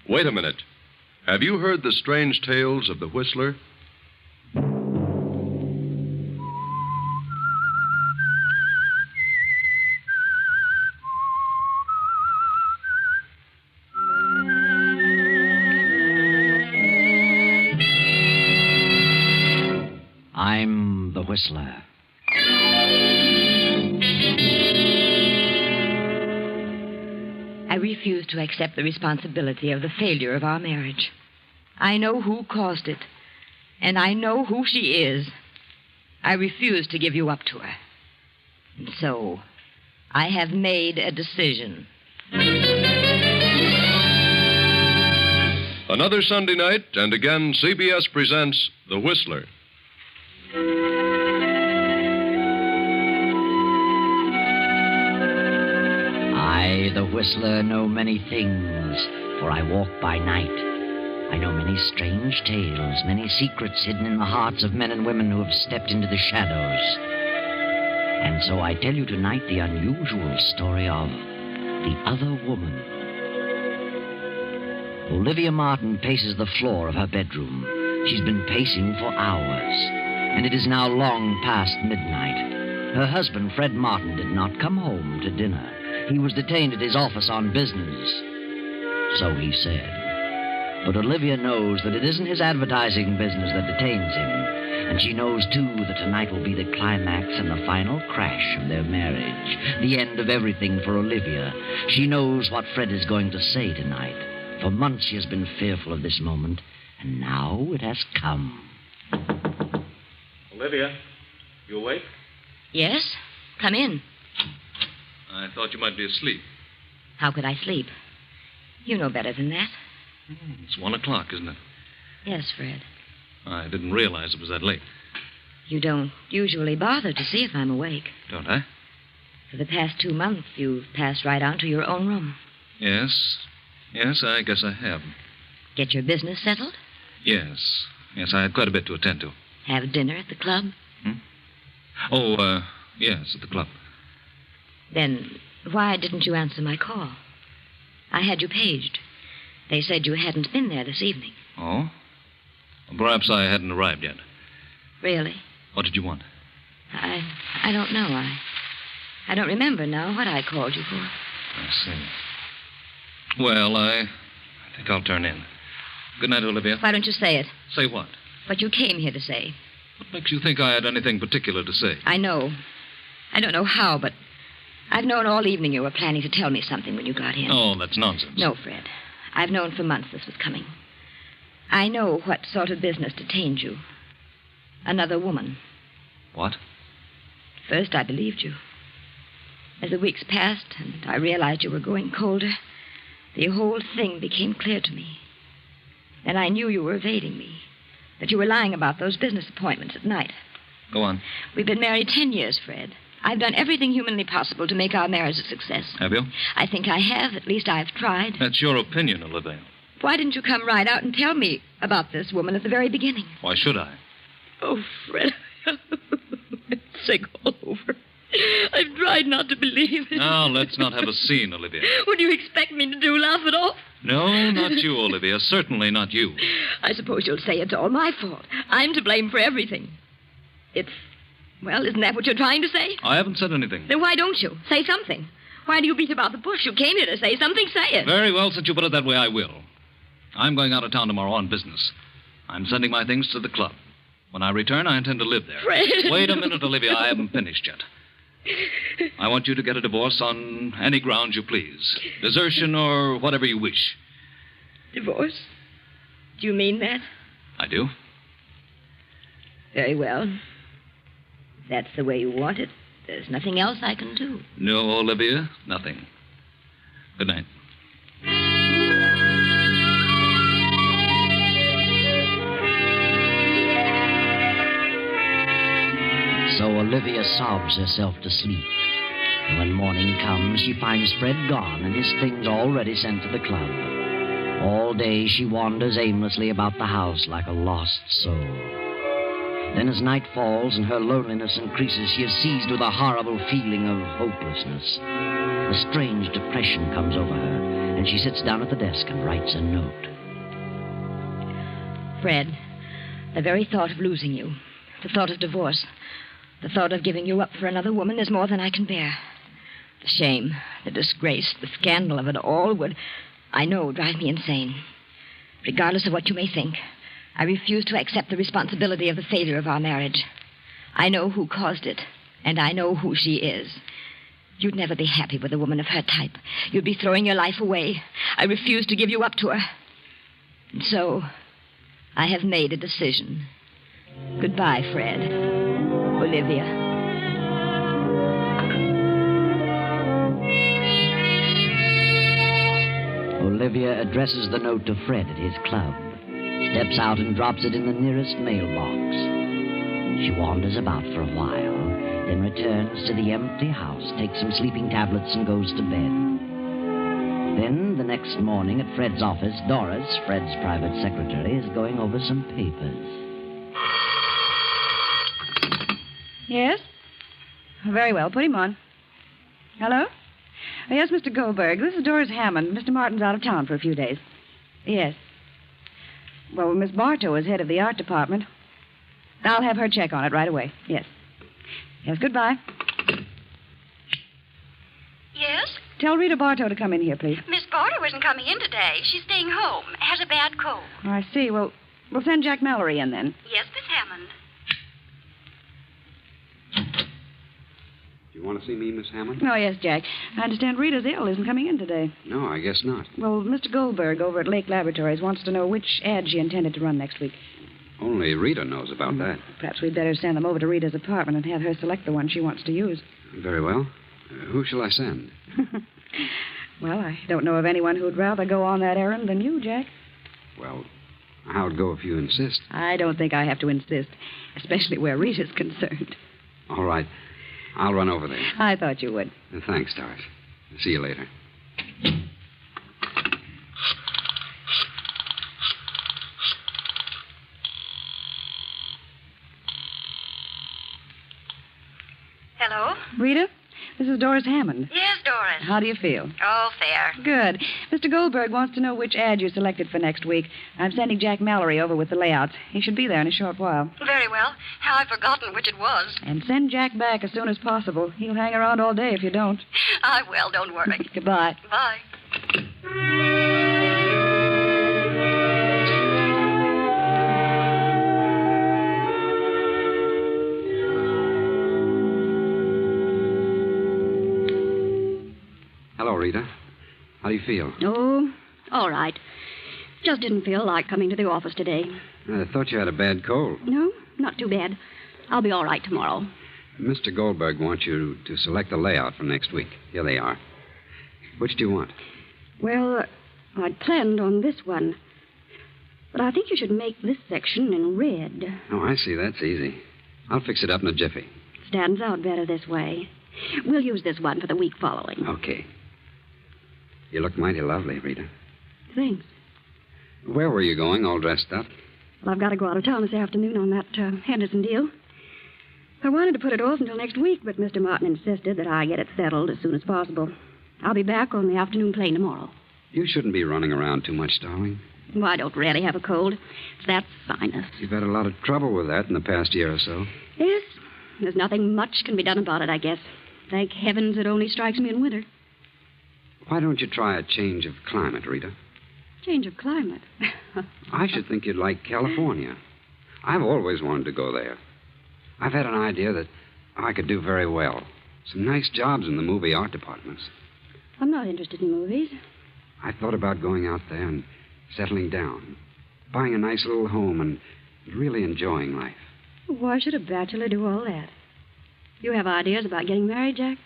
Wait a minute. Have you heard the strange tales of the Whistler? I'm the Whistler. I refuse to accept the responsibility of the failure of our marriage. I know who caused it, and I know who she is. I refuse to give you up to her. And so, I have made a decision. Another Sunday night, and again, CBS presents The Whistler. I, the Whistler, know many things, for I walk by night. I know many strange tales, many secrets hidden in the hearts of men and women who have stepped into the shadows. And so I tell you tonight the unusual story of the other woman. Olivia Martin paces the floor of her bedroom. She's been pacing for hours, and it is now long past midnight. Her husband, Fred Martin, did not come home to dinner. He was detained at his office on business. So he said. But Olivia knows that it isn't his advertising business that detains him. And she knows, too, that tonight will be the climax and the final crash of their marriage. The end of everything for Olivia. She knows what Fred is going to say tonight. For months she has been fearful of this moment, and now it has come. Olivia, you awake? Yes? Come in. I thought you might be asleep. How could I sleep? You know better than that. It's 1 o'clock, isn't it? Yes, Fred. I didn't realize it was that late. You don't usually bother to see if I'm awake. Don't I? For the past 2 months, you've passed right on to your own room. Yes. Yes, I guess I have. Get your business settled? Yes. Yes, I had quite a bit to attend to. Have dinner at the club? Yes, at the club. Then why didn't you answer my call? I had you paged. They said you hadn't been there this evening. Oh? Well, perhaps I hadn't arrived yet. Really? What did you want? I don't know. I don't remember now what I called you for. I see. Well, I think I'll turn in. Good night, Olivia. Why don't you say it? Say what? What you came here to say. What makes you think I had anything particular to say? I know. I don't know how, but I've known all evening you were planning to tell me something when you got in. Oh, that's nonsense. No, Fred. I've known for months this was coming. I know what sort of business detained you. Another woman. What? At first, I believed you. As the weeks passed and I realized you were growing colder, the whole thing became clear to me. Then I knew you were evading me, that you were lying about those business appointments at night. Go on. We've been married 10 years, Fred. I've done everything humanly possible to make our marriage a success. Have you? I think I have. At least I've tried. That's your opinion, Olivia. Why didn't you come right out and tell me about this woman at the very beginning? Why should I? Oh, Fred. I'm sick all over. I've tried not to believe it. Now, let's not have a scene, Olivia. What do you expect me to do, laugh it off? No, not you, Olivia. Certainly not you. I suppose you'll say it's all my fault. I'm to blame for everything. Well, isn't that what you're trying to say? I haven't said anything. Then why don't you? Say something. Why do you beat about the bush? You came here to say something. Say it. Very well, since you put it that way, I will. I'm going out of town tomorrow on business. I'm sending my things to the club. When I return, I intend to live there. Fred. Wait a minute, Olivia. I haven't finished yet. I want you to get a divorce on any grounds you please. Desertion or whatever you wish. Divorce? Do you mean that? I do. Very well. If that's the way you want it, there's nothing else I can do. No, Olivia, nothing. Good night. So Olivia sobs herself to sleep. And when morning comes, she finds Fred gone and his things already sent to the club. All day she wanders aimlessly about the house like a lost soul. Then as night falls and her loneliness increases, she is seized with a horrible feeling of hopelessness. A strange depression comes over her, and she sits down at the desk and writes a note. Fred, the very thought of losing you, the thought of divorce, the thought of giving you up for another woman is more than I can bear. The shame, the disgrace, the scandal of it all would, I know, drive me insane. Regardless of what you may think, I refuse to accept the responsibility of the failure of our marriage. I know who caused it, and I know who she is. You'd never be happy with a woman of her type. You'd be throwing your life away. I refuse to give you up to her. And so, I have made a decision. Goodbye, Fred. Olivia. Olivia addresses the note to Fred at his club, steps out and drops it in the nearest mailbox. She wanders about for a while, then returns to the empty house, takes some sleeping tablets, and goes to bed. Then, the next morning at Fred's office, Doris, Fred's private secretary, is going over some papers. Yes? Very well. Put him on. Hello? Yes, Mr. Goldberg. This is Doris Hammond. Mr. Martin's out of town for a few days. Yes. Well, Miss Bartow is head of the art department. I'll have her check on it right away. Yes. Yes, goodbye. Yes? Tell Rita Bartow to come in here, please. Miss Bartow isn't coming in today. She's staying home. Has a bad cold. Oh, I see. Well, we'll send Jack Mallory in then. Yes, Miss Hammond. You want to see me, Miss Hammond? Oh, yes, Jack. I understand Rita's ill, isn't coming in today. No, I guess not. Well, Mr. Goldberg over at Lake Laboratories wants to know which ad she intended to run next week. Only Rita knows about that. Perhaps we'd better send them over to Rita's apartment and have her select the one she wants to use. Very well. Who shall I send? Well, I don't know of anyone who'd rather go on that errand than you, Jack. Well, how'd go if you insist? I don't think I have to insist, especially where Rita's concerned. All right. I'll run over there. I thought you would. Thanks, Doris. See you later. Hello? Rita, this is Doris Hammond. Yes, Doris. How do you feel? Oh, fair. Good. Mr. Goldberg wants to know which ad you selected for next week. I'm sending Jack Mallory over with the layouts. He should be there in a short while. Very well. How I've forgotten which it was. And send Jack back as soon as possible. He'll hang around all day if you don't. I will, don't worry. Goodbye. Bye. Hello, Rita. How do you feel? Oh, all right. Just didn't feel like coming to the office today. I thought you had a bad cold. No, not too bad. I'll be all right tomorrow. Mr. Goldberg wants you to select the layout for next week. Here they are. Which do you want? Well, I'd planned on this one. But I think you should make this section in red. Oh, I see. That's easy. I'll fix it up in a jiffy. Stands out better this way. We'll use this one for the week following. Okay. You look mighty lovely, Rita. Thanks. Where were you going, all dressed up? Well, I've got to go out of town this afternoon on that Henderson deal. I wanted to put it off until next week, but Mr. Martin insisted that I get it settled as soon as possible. I'll be back on the afternoon plane tomorrow. You shouldn't be running around too much, darling. Well, I don't really have a cold. It's that sinus. You've had a lot of trouble with that in the past year or so. Yes. There's nothing much can be done about it, I guess. Thank heavens it only strikes me in winter. Why don't you try a change of climate, Rita? Change of climate. I should think you'd like California. I've always wanted to go there. I've had an idea that I could do very well. Some nice jobs in the movie art departments. I'm not interested in movies. I thought about going out there and settling down, buying a nice little home and really enjoying life. Why should a bachelor do all that? You have ideas about getting married, Jack?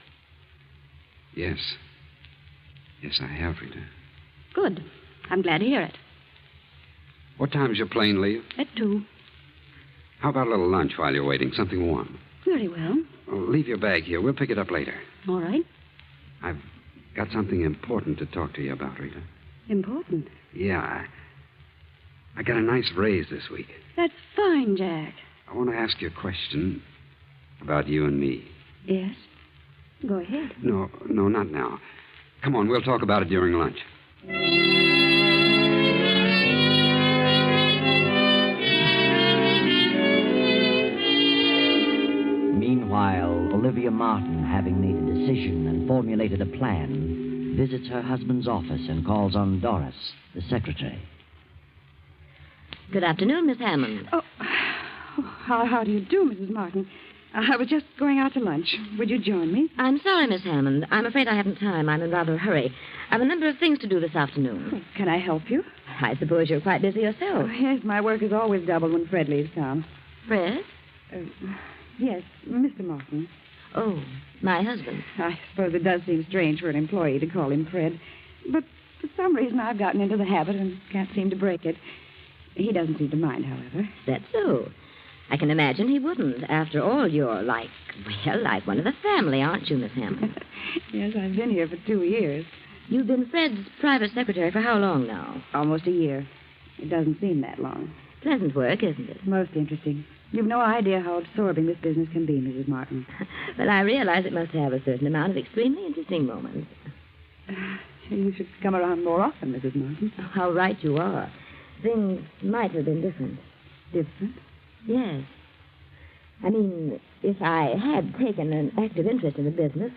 Yes. Yes, I have, Rita. Good. I'm glad to hear it. What time does your plane leave? At 2. How about a little lunch while you're waiting? Something warm. Very well. Well, leave your bag here. We'll pick it up later. All right. I've got something important to talk to you about, Rita. Important? Yeah. I got a nice raise this week. That's fine, Jack. I want to ask you a question about you and me. Yes? Go ahead. No, not now. Come on, we'll talk about it during lunch. Meanwhile, Olivia Martin, having made a decision and formulated a plan, visits her husband's office and calls on Doris, the secretary. Good afternoon, Miss Hammond. Oh, how do you do, Mrs. Martin? I was just going out to lunch. Would you join me? I'm sorry, Miss Hammond. I'm afraid I haven't time. I'm in rather a hurry. I've a number of things to do this afternoon. Oh, can I help you? I suppose you're quite busy yourself. Oh, yes, my work is always doubled when Fred leaves town. Fred? Yes, Mr. Martin. Oh, my husband. I suppose it does seem strange for an employee to call him Fred. But for some reason, I've gotten into the habit and can't seem to break it. He doesn't seem to mind, however. That's so. I can imagine he wouldn't. After all, you're like one of the family, aren't you, Miss Hammond? Yes, I've been here for 2 years. You've been Fred's private secretary for how long now? Almost a year. It doesn't seem that long. Pleasant work, isn't it? Most interesting. You've no idea how absorbing this business can be, Mrs. Martin. Well, I realize it must have a certain amount of extremely interesting moments. You should come around more often, Mrs. Martin. Oh, how right you are. Things might have been different. Different? Yes. I mean, if I had taken an active interest in the business,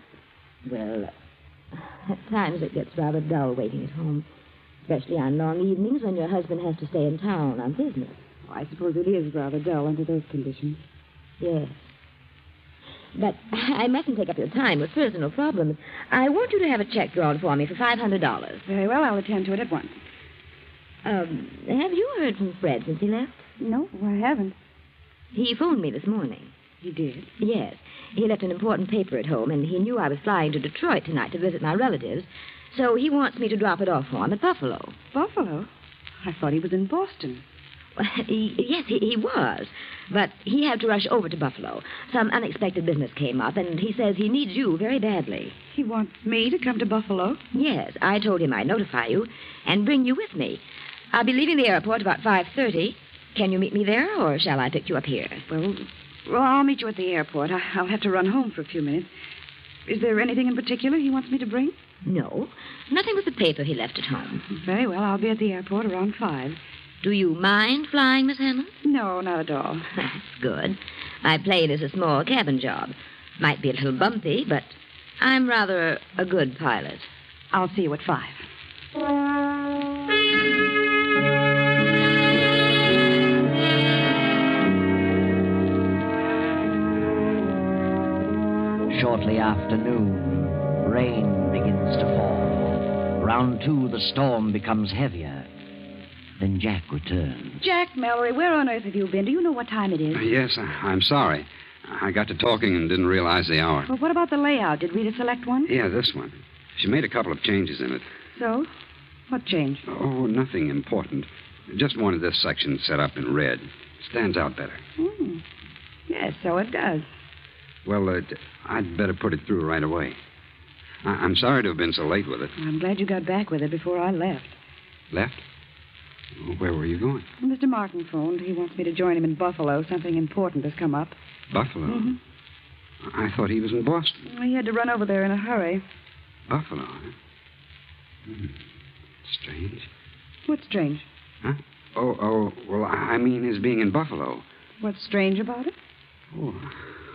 well, at times it gets rather dull waiting at home, especially on long evenings when your husband has to stay in town on business. Oh, I suppose it is rather dull under those conditions. Yes. But I mustn't take up your time with personal problems. I want you to have a check drawn for me for $500. Very well, I'll attend to it at once. Have you heard from Fred since he left? No, I haven't. He phoned me this morning. He did? Yes. He left an important paper at home, and he knew I was flying to Detroit tonight to visit my relatives, so he wants me to drop it off for him at Buffalo. Buffalo? I thought he was in Boston. Well, yes, he was, but he had to rush over to Buffalo. Some unexpected business came up, and he says he needs you very badly. He wants me to come to Buffalo? Yes, I told him I'd notify you and bring you with me. I'll be leaving the airport about 5:30. Can you meet me there, or shall I pick you up here? Well, I'll meet you at the airport. I'll have to run home for a few minutes. Is there anything in particular he wants me to bring? No, nothing but the paper he left at home. Very well, I'll be at the airport around 5. Do you mind flying, Miss Hammond? No, not at all. That's good. My plane is a small cabin job. Might be a little bumpy, but I'm rather a good pilot. I'll see you at 5. Shortly after noon, rain begins to fall. Round 2, the storm becomes heavier. Then Jack returns. Jack Mallory, where on earth have you been? Do you know what time it is? Yes, I'm sorry. I got to talking and didn't realize the hour. Well, what about the layout? Did Rita select one? Yeah, this one. She made a couple of changes in it. So? What changed? Oh, nothing important. Just wanted this section set up in red. Stands out better. Yes, so it does. Well, I'd better put it through right away. I'm sorry to have been so late with it. I'm glad you got back with it before I left. Left? Where were you going? Mr. Martin phoned. He wants me to join him in Buffalo. Something important has come up. Buffalo? Mm-hmm. I thought he was in Boston. Well, he had to run over there in a hurry. Buffalo, huh? Strange. What's strange? Huh? Oh, well, I mean his being in Buffalo. What's strange about it? Oh,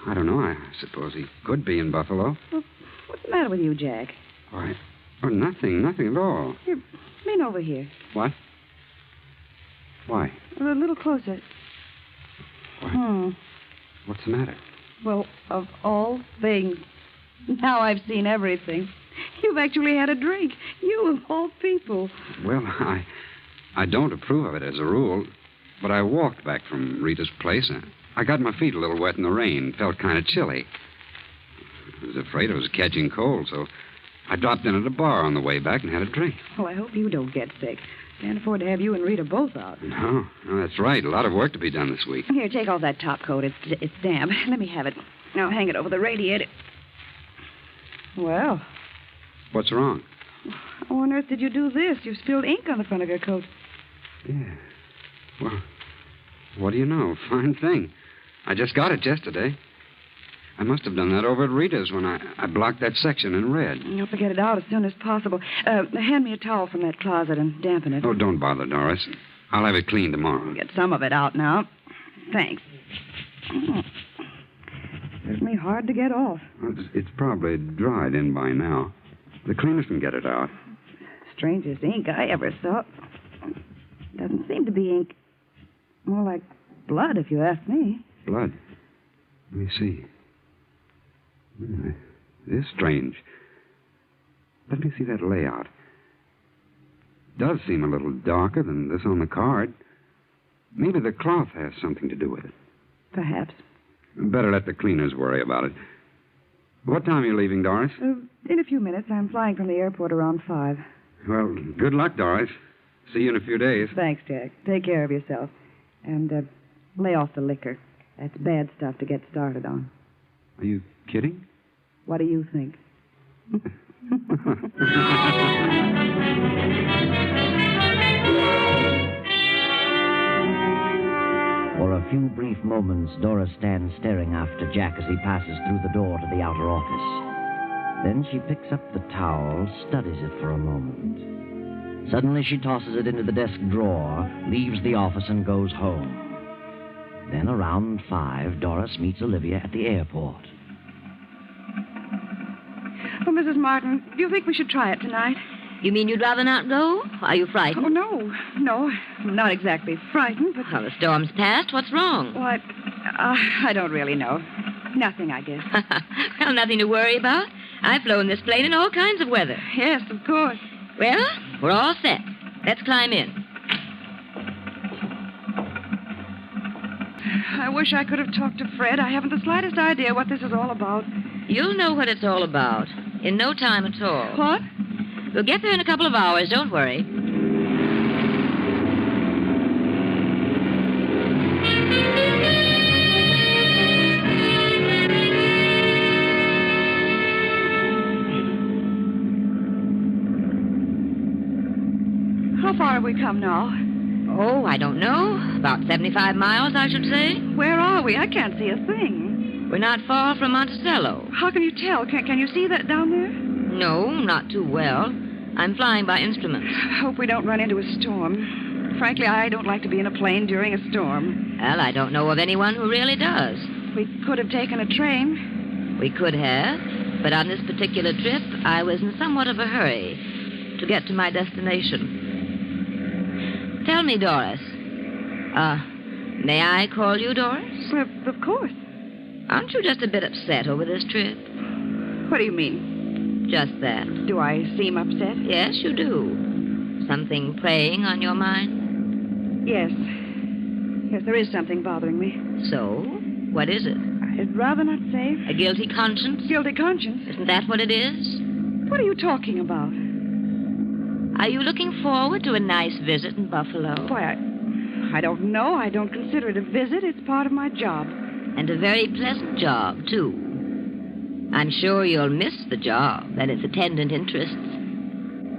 I don't know. I suppose he could be in Buffalo. Well, what's the matter with you, Jack? Why? Oh, nothing at all. Here, lean over here. What? Why? A little closer. What? What's the matter? Well, of all things, now I've seen everything. You've actually had a drink. You, of all people. Well, I don't approve of it as a rule, but I walked back from Rita's place. I got my feet a little wet in the rain. Felt kind of chilly. I was afraid I was catching cold, so I dropped in at a bar on the way back and had a drink. Well, I hope you don't get sick. Can't afford to have you and Rita both out. No, that's right. A lot of work to be done this week. Here, take off that top coat. It's damp. Let me have it. Now hang it over the radiator. Well, What's wrong? how on earth did you do this? You've spilled ink on the front of your coat. Yeah. Well, what do you know? Fine thing. I just got it yesterday. I must have done that over at Rita's when I blocked that section in red. You'll have to get it out as soon as possible. Hand me a towel from that closet and dampen it. Oh, don't bother, Doris. I'll have it cleaned tomorrow. Get some of it out now. Thanks. Certainly hard to get off. Well, it's probably dried in by now. The cleaners can get it out. Strangest ink I ever saw. Doesn't seem to be ink. More like blood, if you ask me. Blood? Let me see. It is strange. Let me see that layout. Does seem a little darker than this on the card. Maybe the cloth has something to do with it. Perhaps. Better let the cleaners worry about it. What time are you leaving, Doris? In a few minutes. I'm flying from the airport around 5. Well, good luck, Doris. See you in a few days. Thanks, Jack. Take care of yourself. And lay off the liquor. That's bad stuff to get started on. Are you kidding? What do you think? For a few brief moments, Doris stands staring after Jack as he passes through the door to the outer office. Then she picks up the towel, studies it for a moment. Suddenly she tosses it into the desk drawer, leaves the office, and goes home. Then around 5, Doris meets Olivia at the airport. Oh, Mrs. Martin, do you think we should try it tonight? You mean you'd rather not go? Are you frightened? Oh, no. No, I'm not exactly frightened, but... Well, the storm's passed. What's wrong? What? I don't really know. Nothing, I guess. Well, nothing to worry about. I've flown this plane in all kinds of weather. Yes, of course. Well, we're all set. Let's climb in. I wish I could have talked to Fred. I haven't the slightest idea what this is all about. You'll know what it's all about. In no time at all. What? We'll get there in a couple of hours. Don't worry. How far have we come now? Oh, I don't know. About 75 miles, I should say. Where are we? I can't see a thing. We're not far from Monticello. How can you tell? Can you see that down there? No, not too well. I'm flying by instruments. I hope we don't run into a storm. Frankly, I don't like to be in a plane during a storm. Well, I don't know of anyone who really does. We could have taken a train. We could have, but on this particular trip, I was in somewhat of a hurry to get to my destination. Tell me, Doris. May I call you Doris? Well, of course. Aren't you just a bit upset over this trip? What do you mean? Just that. Do I seem upset? Yes, you do. Something preying on your mind? Yes. Yes, there is something bothering me. So, what is it? I'd rather not say. A guilty conscience? Guilty conscience? Isn't that what it is? What are you talking about? Are you looking forward to a nice visit in Buffalo? Why, I don't know. I don't consider it a visit. It's part of my job. And a very pleasant job, too. I'm sure you'll miss the job and its attendant interests.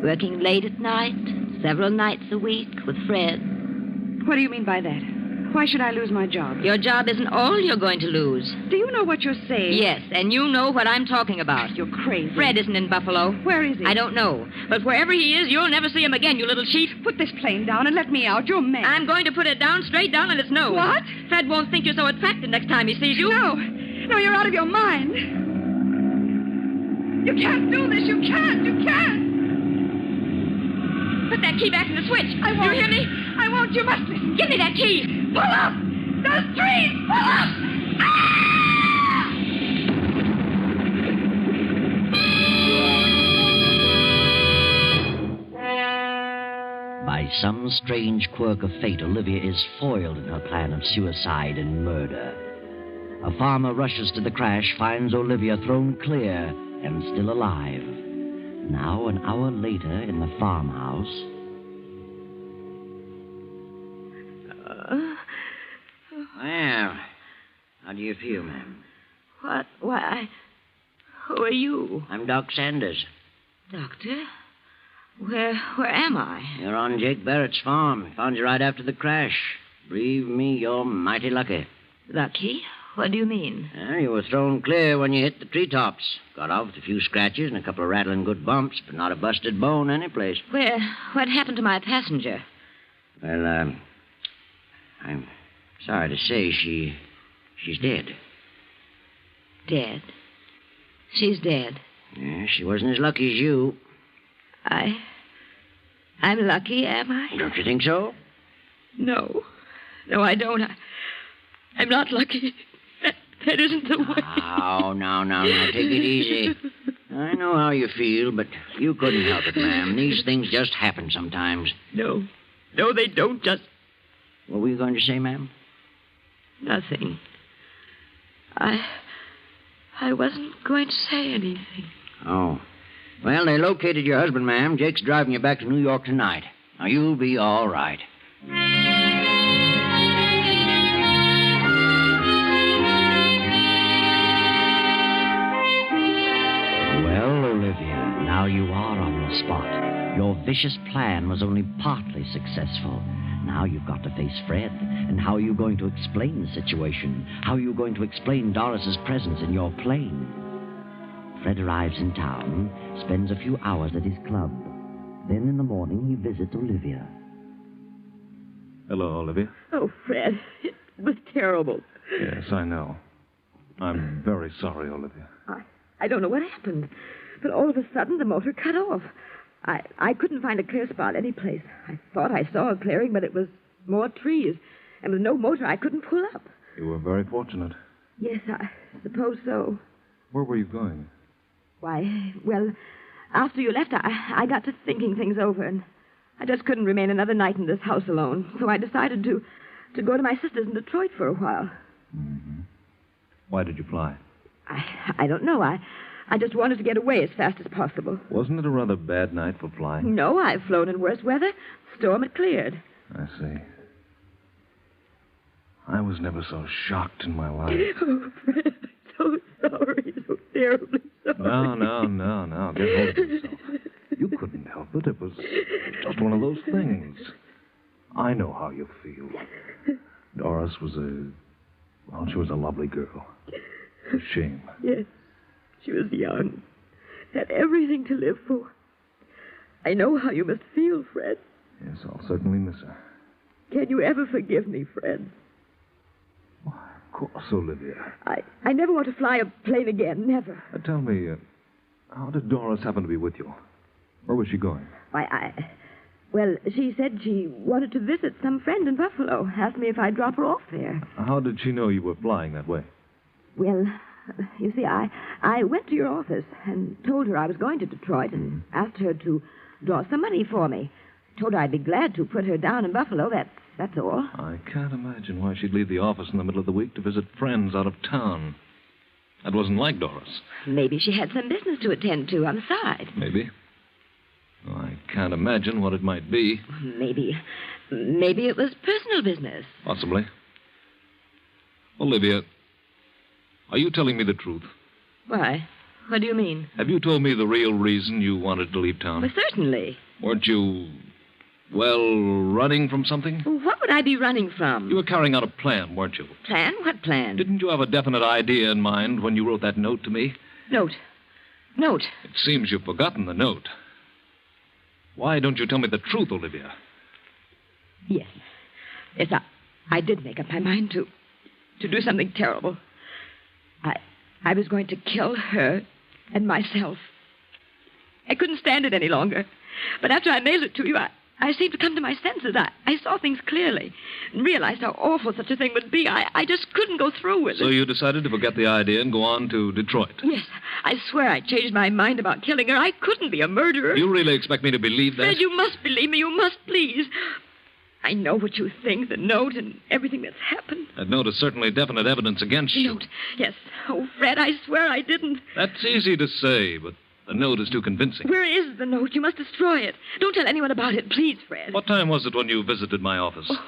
Working late at night, several nights a week with Fred. What do you mean by that? Why should I lose my job? Your job isn't all you're going to lose. Do you know what you're saying? Yes, and you know what I'm talking about. You're crazy. Fred isn't in Buffalo. Where is he? I don't know. But wherever he is, you'll never see him again, you little cheat. Put this plane down and let me out. You're mad. I'm going to put it down, straight down on its nose. What? Fred won't think you're so attractive next time he sees you. No. No, you're out of your mind. You can't do this. You can't. You can't. Put that key back in the switch. I won't. You hear me? I won't. You must listen. Give me that key. Pull up. Those trees. Pull up. Ah! By some strange quirk of fate, Olivia is foiled in her plan of suicide and murder. A farmer rushes to the crash, finds Olivia thrown clear and still alive. Now, an hour later, in the farmhouse. Well, how do you feel, ma'am? What? Why? Who are you? I'm Doc Sanders. Doctor? Where am I? You're on Jake Barrett's farm. Found you right after the crash. Believe me, you're mighty lucky. Lucky? What do you mean? You were thrown clear when you hit the treetops. Got off with a few scratches and a couple of rattling good bumps, but not a busted bone anyplace. What happened to my passenger? Well, I'm sorry to say she's dead. Dead? She's dead. Yeah, she wasn't as lucky as you. I'm lucky, am I? Don't you think so? No. No, I don't. I'm not lucky. That isn't the way. Now, take it easy. I know how you feel, but you couldn't help it, ma'am. These things just happen sometimes. No, they don't just... What were you going to say, ma'am? Nothing. I wasn't going to say anything. Oh. Well, they located your husband, ma'am. Jake's driving you back to New York tonight. Now, you'll be all right. Well, Olivia, now you are on the spot. Your vicious plan was only partly successful. Now you've got to face Fred. And how are you going to explain the situation? How are you going to explain Doris's presence in your plane? Fred arrives in town, spends a few hours at his club. Then in the morning, he visits Olivia. Hello, Olivia. Oh, Fred, it was terrible. Yes, I know. I'm very sorry, Olivia. I don't know what happened, but all of a sudden the motor cut off. I couldn't find a clear spot anyplace. I thought I saw a clearing, but it was more trees. And with no motor, I couldn't pull up. You were very fortunate. Yes, I suppose so. Where were you going? Why, well, after you left, I got to thinking things over, and I just couldn't remain another night in this house alone. So I decided to go to my sister's in Detroit for a while. Mm-hmm. Why did you fly? I don't know. I just wanted to get away as fast as possible. Wasn't it a rather bad night for flying? No, I've flown in worse weather. Storm had cleared. I see. I was never so shocked in my life. Oh, Fred, I'm so sorry. So terribly sorry. No. Get hold of yourself. You couldn't help it. It was just one of those things. I know how you feel. Doris was she was a lovely girl. It's a shame. Yes. She was young. Had everything to live for. I know how you must feel, Fred. Yes, I'll certainly miss her. Can you ever forgive me, Fred? Why, of course, Olivia. I never want to fly a plane again. Never. Tell me, how did Doris happen to be with you? Where was she going? Why, well, she said she wanted to visit some friend in Buffalo. Asked me if I'd drop her off there. How did she know you were flying that way? Well, you see, I went to your office and told her I was going to Detroit and asked her to draw some money for me. Told her I'd be glad to put her down in Buffalo. That's all. I can't imagine why she'd leave the office in the middle of the week to visit friends out of town. That wasn't like Doris. Maybe she had some business to attend to on the side. Maybe. Well, I can't imagine what it might be. Maybe it was personal business. Possibly. Olivia, are you telling me the truth? Why? What do you mean? Have you told me the real reason you wanted to leave town? Well, certainly. Weren't you, running from something? Well, what would I be running from? You were carrying out a plan, weren't you? Plan? What plan? Didn't you have a definite idea in mind when you wrote that note to me? Note? It seems you've forgotten the note. Why don't you tell me the truth, Olivia? Yes. Yes, I did make up my mind to do something terrible. I was going to kill her and myself. I couldn't stand it any longer. But after I mailed it to you, I seemed to come to my senses. I saw things clearly and realized how awful such a thing would be. I just couldn't go through with it. So you decided to forget the idea and go on to Detroit? Yes. I swear I changed my mind about killing her. I couldn't be a murderer. You really expect me to believe that? Fred, you must believe me. You must, please. I know what you think, the note and everything that's happened. That note is certainly definite evidence against you. The note? Yes. Oh, Fred, I swear I didn't. That's easy to say, but the note is too convincing. Where is the note? You must destroy it. Don't tell anyone about it, please, Fred. What time was it when you visited my office? Oh,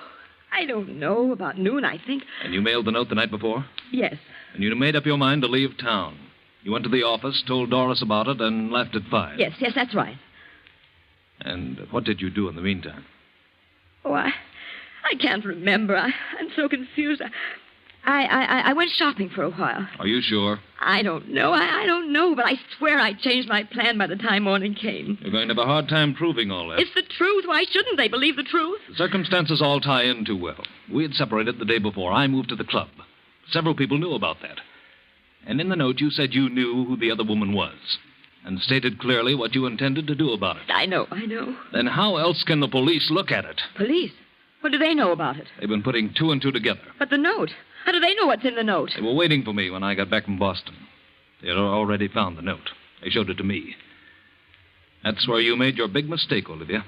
I don't know. About noon, I think. And you mailed the note the night before? Yes. And you made up your mind to leave town. You went to the office, told Doris about it, and left at 5. Yes, that's right. And what did you do in the meantime? Oh, I can't remember. I'm so confused. I went shopping for a while. Are you sure? I don't know. I don't know, but I swear I changed my plan by the time morning came. You're going to have a hard time proving all that. It's the truth. Why shouldn't they believe the truth? The circumstances all tie in too well. We had separated the day before I moved to the club. Several people knew about that. And in the note, you said you knew who the other woman was and stated clearly what you intended to do about it. I know. Then how else can the police look at it? Police? What do they know about it? They've been putting two and two together. But the note. How do they know what's in the note? They were waiting for me when I got back from Boston. They had already found the note. They showed it to me. That's where you made your big mistake, Olivia.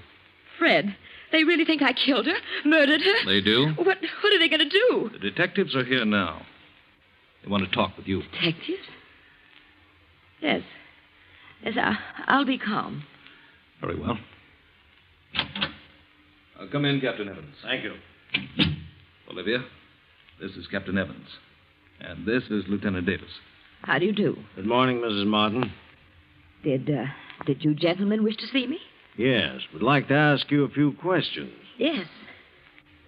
Fred, they really think I killed her, murdered her? They do. What are they going to do? The detectives are here now. They want to talk with you. Detectives? Yes. Yes, I'll be calm. Very well. Come in, Captain Evans. Thank you. Olivia, this is Captain Evans. And this is Lieutenant Davis. How do you do? Good morning, Mrs. Martin. Did you gentlemen wish to see me? Yes, would like to ask you a few questions. Yes.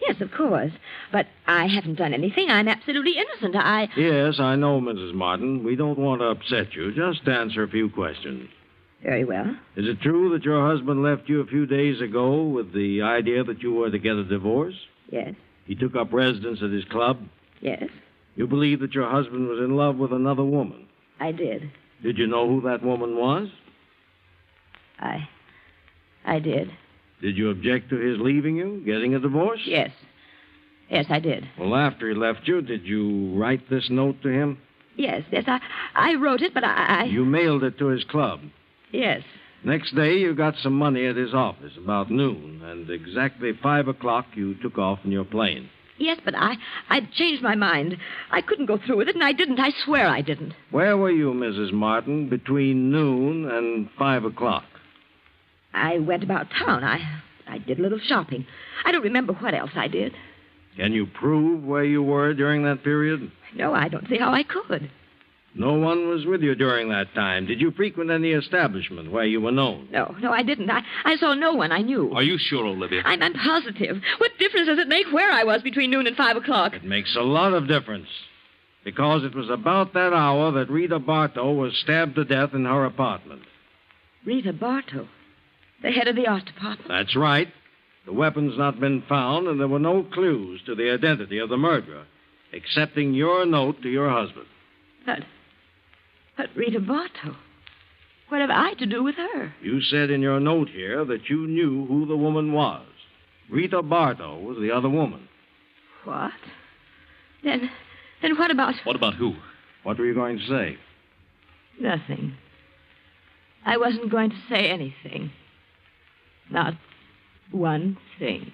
Yes, of course. But I haven't done anything. I'm absolutely innocent. Yes, I know, Mrs. Martin. We don't want to upset you. Just answer a few questions. Very well. Is it true that your husband left you a few days ago with the idea that you were to get a divorce? Yes. He took up residence at his club? Yes. You believe that your husband was in love with another woman? I did. Did you know who that woman was? I did. Did you object to his leaving you, getting a divorce? Yes. Yes, I did. Well, after he left you, did you write this note to him? Yes, I wrote it, but You mailed it to his club? Yes. Next day, you got some money at his office, about noon, and exactly 5 o'clock, you took off in your plane. Yes, but I'd changed my mind. I couldn't go through with it, and I didn't. I swear I didn't. Where were you, Mrs. Martin, between noon and 5 o'clock? I went about town. I did a little shopping. I don't remember what else I did. Can you prove where you were during that period? No, I don't see how I could. No one was with you during that time. Did you frequent any establishment where you were known? No, I didn't. I saw no one I knew. Are you sure, Olivia? I'm positive. What difference does it make where I was between noon and 5 o'clock? It makes a lot of difference. Because it was about that hour that Rita Bartow was stabbed to death in her apartment. Rita Bartow? The head of the art department? That's right. The weapon's not been found, and there were no clues to the identity of the murderer, excepting your note to your husband. But Rita Bartow? What have I to do with her? You said in your note here that you knew who the woman was. Rita Bartow was the other woman. What? Then what about... What about who? What were you going to say? Nothing. I wasn't going to say anything. Not one thing.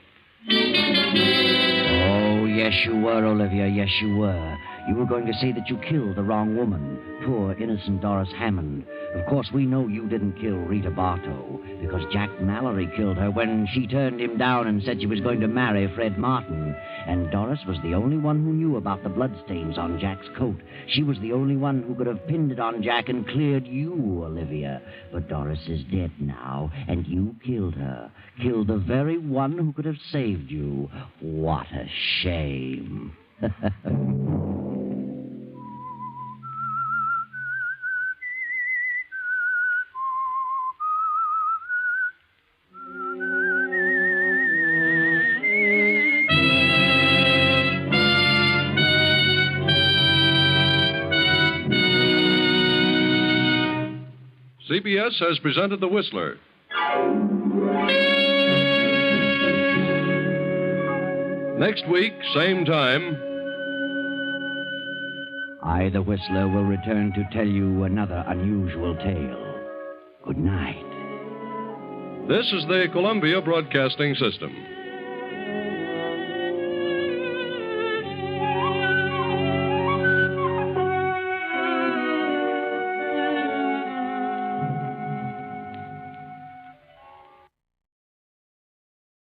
Oh, yes, you were, Olivia. Yes, you were. You were going to say that you killed the wrong woman, poor, innocent Doris Hammond. Of course, we know you didn't kill Rita Bartow, because Jack Mallory killed her when she turned him down and said she was going to marry Fred Martin. And Doris was the only one who knew about the bloodstains on Jack's coat. She was the only one who could have pinned it on Jack and cleared you, Olivia. But Doris is dead now, and you killed her. Killed the very one who could have saved you. What a shame. CBS has presented The Whistler. Next week, same time. I, the Whistler, will return to tell you another unusual tale. Good night. This is the Columbia Broadcasting System.